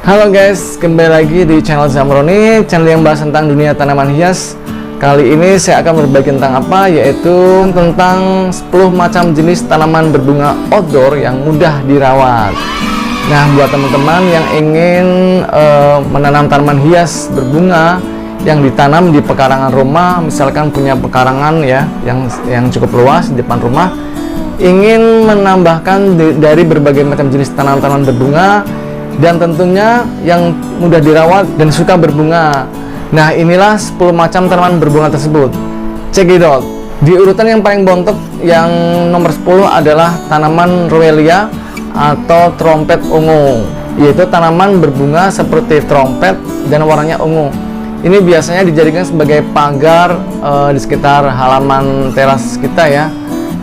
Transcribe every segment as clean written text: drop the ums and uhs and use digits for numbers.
Halo guys, kembali lagi di channel Zamroni, channel yang bahas tentang dunia tanaman hias. Kali ini saya akan berbagi tentang apa, yaitu tentang 10 macam jenis tanaman berbunga outdoor yang mudah dirawat. Nah, buat teman-teman yang ingin menanam tanaman hias berbunga yang ditanam di pekarangan rumah, misalkan punya pekarangan ya yang cukup luas di depan rumah, ingin menambahkan dari berbagai macam jenis tanaman-tanaman berbunga dan tentunya yang mudah dirawat dan suka berbunga. Nah, inilah 10 macam tanaman berbunga tersebut. Check it out. Di urutan yang paling bontot, yang nomor 10 adalah tanaman Roelia atau trompet ungu, yaitu tanaman berbunga seperti trompet dan warnanya ungu. Ini biasanya dijadikan sebagai pagar di sekitar halaman teras kita ya.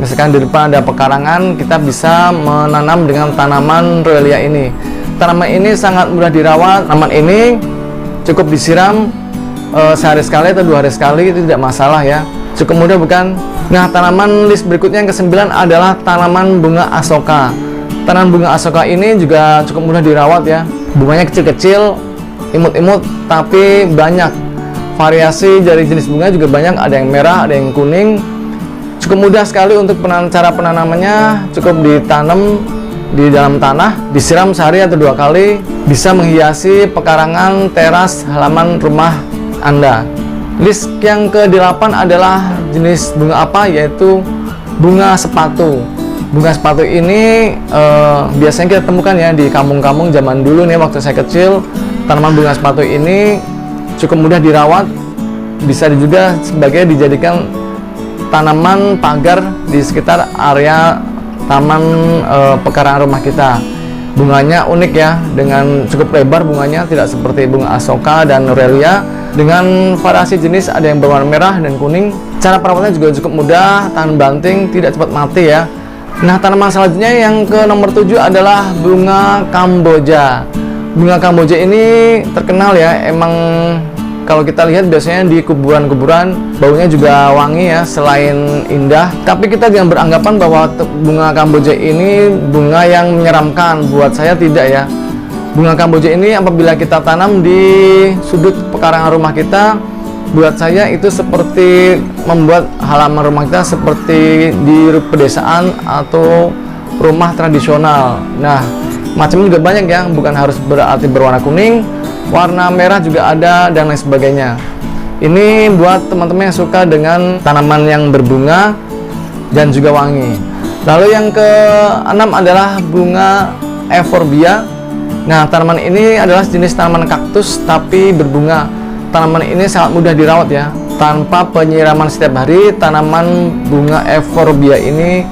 Misalkan di depan ada pekarangan, kita bisa menanam dengan tanaman Roelia ini. Tanaman ini sangat mudah dirawat. Tanaman ini cukup disiram sehari sekali atau 2 hari sekali, itu tidak masalah ya. Cukup mudah bukan? Nah, tanaman list berikutnya yang ke-9 adalah tanaman bunga asoka. Tanaman bunga asoka ini juga cukup mudah dirawat ya. Bunganya kecil-kecil, imut-imut, tapi banyak. Variasi dari jenis bunga juga banyak, ada yang merah, ada yang kuning. Cukup mudah sekali untuk cara penanamannya. Cukup ditanam di dalam tanah, disiram sehari atau 2 kali, bisa menghiasi pekarangan, teras, halaman rumah Anda. List yang ke-8 adalah jenis bunga apa, yaitu bunga sepatu. Bunga sepatu ini biasanya kita temukan ya di kampung-kampung zaman dulu nih, waktu saya kecil. Tanaman bunga sepatu ini cukup mudah dirawat, bisa juga dijadikan tanaman pagar di sekitar area taman pekarangan rumah kita. Bunganya unik ya, dengan cukup lebar bunganya, tidak seperti bunga asoka dan Roelia. Dengan variasi jenis, ada yang berwarna merah dan kuning. Cara perawatannya juga cukup mudah, tahan banting, tidak cepat mati ya. Nah, tanaman selanjutnya yang ke nomor 7 adalah bunga Kamboja. Bunga Kamboja ini terkenal ya, emang kalau kita lihat biasanya di kuburan-kuburan, baunya juga wangi ya, selain indah. Tapi kita jangan beranggapan bahwa bunga Kamboja ini bunga yang menyeramkan. Buat saya tidak ya. Bunga Kamboja ini apabila kita tanam di sudut pekarangan rumah kita, buat saya itu seperti membuat halaman rumah kita seperti di pedesaan atau rumah tradisional. Nah, macamnya juga banyak ya, bukan harus berarti berwarna kuning, warna merah juga ada, dan lain sebagainya. Ini buat teman-teman yang suka dengan tanaman yang berbunga dan juga wangi. Lalu yang ke-6 adalah bunga Euphorbia. Nah, tanaman ini adalah jenis tanaman kaktus tapi berbunga. Tanaman ini sangat mudah dirawat ya. Tanpa penyiraman setiap hari, tanaman bunga Euphorbia ini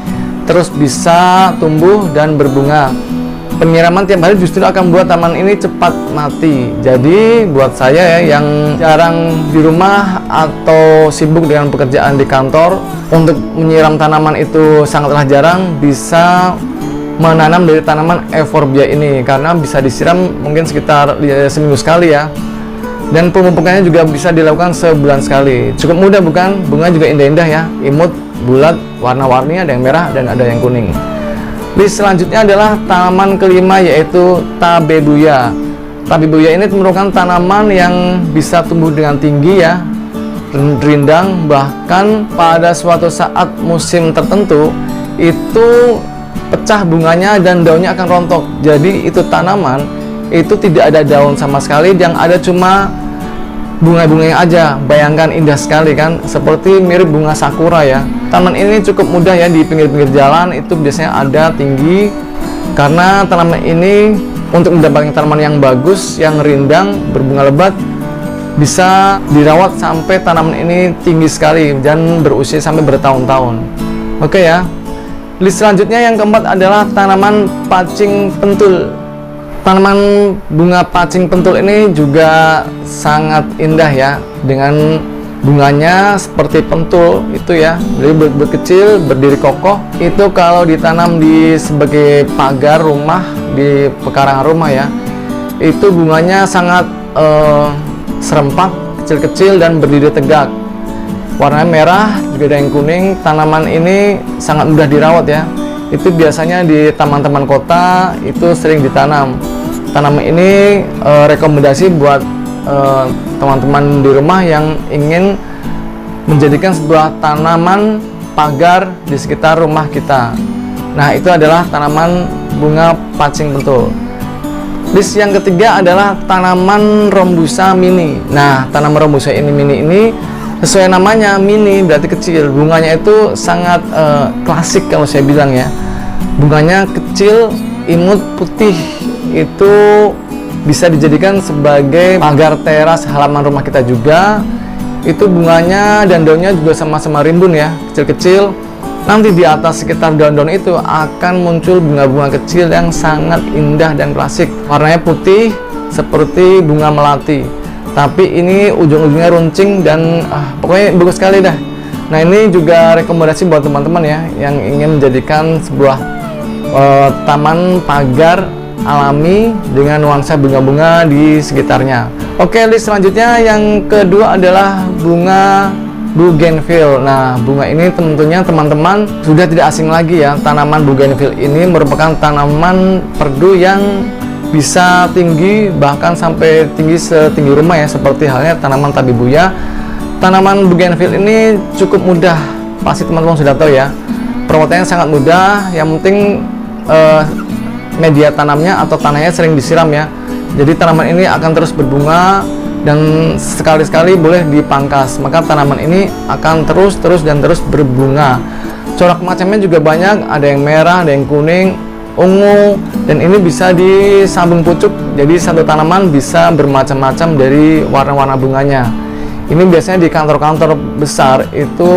terus bisa tumbuh dan berbunga. Penyiraman tiap hari justru akan membuat tanaman ini cepat mati. Jadi buat saya ya, yang jarang di rumah atau sibuk dengan pekerjaan di kantor, untuk menyiram tanaman itu sangatlah jarang, bisa menanam dari tanaman Euphorbia ini, karena bisa disiram mungkin sekitar seminggu sekali ya. Dan pemupukannya juga bisa dilakukan sebulan sekali. Cukup mudah bukan? Bunga juga indah-indah ya, imut, bulat, warna-warni, ada yang merah dan ada yang kuning. List selanjutnya adalah tanaman kelima, yaitu tabebuya. Tabebuya ini merupakan tanaman yang bisa tumbuh dengan tinggi ya, rindang, bahkan pada suatu saat musim tertentu itu pecah bunganya dan daunnya akan rontok. Jadi itu tanaman itu tidak ada daun sama sekali, yang ada cuma bunga-bunganya aja. Bayangkan, indah sekali kan, seperti mirip bunga sakura ya. Tanaman ini cukup mudah ya, di pinggir-pinggir jalan itu biasanya ada tinggi, karena tanaman ini untuk mendapatkan tanaman yang bagus, yang rindang, berbunga lebat, bisa dirawat sampai tanaman ini tinggi sekali dan berusia sampai bertahun-tahun. Oke ya. List selanjutnya yang keempat adalah tanaman pacing pentul. Tanaman bunga pacing pentul ini juga sangat indah ya, dengan bunganya seperti pentul itu ya, jadi berkecil, berdiri kokoh. Itu kalau ditanam di sebagai pagar rumah, di pekarangan rumah ya, itu bunganya sangat serempak, kecil-kecil dan berdiri tegak. Warnanya merah, juga ada yang kuning. Tanaman ini sangat mudah dirawat ya. Itu biasanya di taman-taman kota itu sering ditanam. tanaman ini rekomendasi buat teman-teman di rumah yang ingin menjadikan sebuah tanaman pagar di sekitar rumah kita. Nah, itu adalah tanaman bunga pacing pentul. List yang ketiga adalah tanaman Rombusa mini. Nah, tanaman Rombusa mini ini sesuai namanya, mini berarti kecil. Bunganya itu sangat klasik kalau saya bilang ya. Bunganya kecil, imut, putih. Itu bisa dijadikan sebagai pagar teras halaman rumah kita juga. Itu bunganya dan daunnya juga sama-sama rimbun ya, kecil-kecil. Nanti di atas sekitar daun-daun itu akan muncul bunga-bunga kecil yang sangat indah dan klasik. Warnanya putih seperti bunga melati, tapi ini ujung-ujungnya runcing dan pokoknya bagus sekali dah. Nah, ini juga rekomendasi buat teman-teman ya yang ingin menjadikan sebuah taman pagar alami dengan nuansa bunga-bunga di sekitarnya. Oke, list selanjutnya yang kedua adalah bunga Bougainville. Nah, bunga ini tentunya teman-teman sudah tidak asing lagi ya. Tanaman Bougainville ini merupakan tanaman perdu yang bisa tinggi, bahkan sampai tinggi setinggi rumah ya, seperti halnya tanaman tabibuya. Tanaman Bougainville ini cukup mudah, pasti teman-teman sudah tahu ya. Perawatannya sangat mudah, yang penting media tanamnya atau tanahnya sering disiram ya. Jadi tanaman ini akan terus berbunga dan sekali-sekali boleh dipangkas, maka tanaman ini akan terus berbunga. Corak macamnya juga banyak, ada yang merah, ada yang kuning, ungu, dan ini bisa disambung pucuk, jadi satu tanaman bisa bermacam-macam dari warna-warna bunganya. Ini biasanya di kantor-kantor besar itu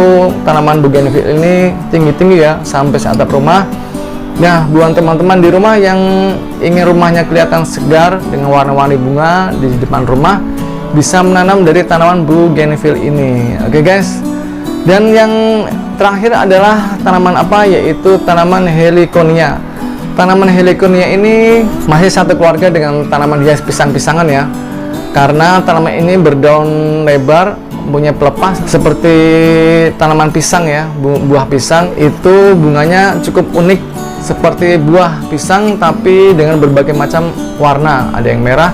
tanaman Bougainville ini tinggi-tinggi ya, sampai seatap rumah. Nah, buat teman-teman di rumah yang ingin rumahnya kelihatan segar dengan warna-warni bunga di depan rumah, bisa menanam dari tanaman Bougainville ini. Oke guys, dan yang terakhir adalah tanaman apa, yaitu tanaman Heliconia. Tanaman Heliconia ini masih satu keluarga dengan tanaman hias pisang-pisangan ya, karena tanaman ini berdaun lebar, punya pelepas seperti tanaman pisang ya. Buah pisang itu bunganya cukup unik seperti buah pisang, tapi dengan berbagai macam warna, ada yang merah,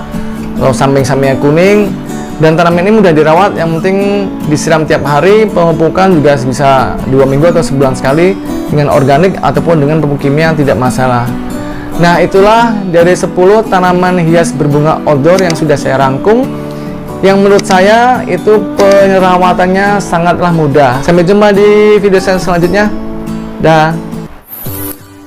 lalu samping-sampingnya kuning. Dan tanaman ini mudah dirawat, yang penting disiram tiap hari, pemupukan juga bisa 2 minggu atau sebulan sekali dengan organik ataupun dengan pupuk kimia, tidak masalah. Nah, itulah dari 10 tanaman hias berbunga outdoor yang sudah saya rangkum, yang menurut saya itu perawatannya sangatlah mudah. Sampai jumpa di video saya selanjutnya. Dah.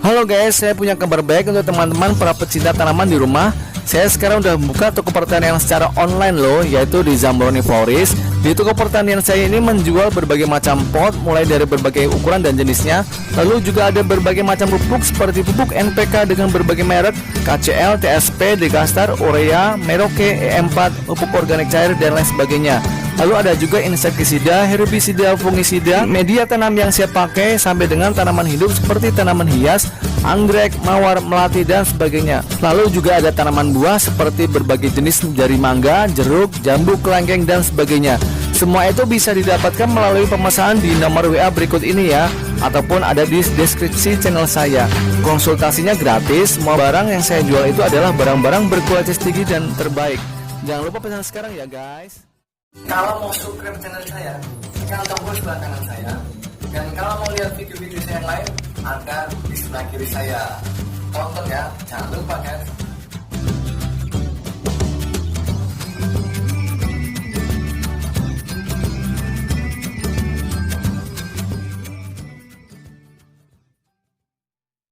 Halo guys, saya punya kabar baik untuk teman-teman para pecinta tanaman di rumah. Saya sekarang udah membuka toko pertanian secara online loh, yaitu di Zambroni Florist. Di toko pertanian saya ini menjual berbagai macam pot, mulai dari berbagai ukuran dan jenisnya. Lalu juga ada berbagai macam pupuk seperti pupuk NPK dengan berbagai merek, KCL, TSP, Degastar, Urea, Merauke, E4, pupuk organik cair, dan lain sebagainya. Lalu ada juga insektisida, herbisida, fungisida, media tanam yang saya pakai, sampai dengan tanaman hidup seperti tanaman hias, anggrek, mawar, melati, dan sebagainya. Lalu juga ada tanaman buah seperti berbagai jenis dari mangga, jeruk, jambu, kelengkeng, dan sebagainya. Semua itu bisa didapatkan melalui pemesanan di nomor WA berikut ini ya, ataupun ada di deskripsi channel saya. Konsultasinya gratis. Semua barang yang saya jual itu adalah barang-barang berkualitas tinggi dan terbaik. Jangan lupa pesan sekarang ya guys. Kalau mau subscribe channel saya, tekan tombol sebelah kanan saya. Dan kalau mau lihat video-video saya yang lain, ada di sebelah kiri saya. Tonton ya, jangan lupa guys.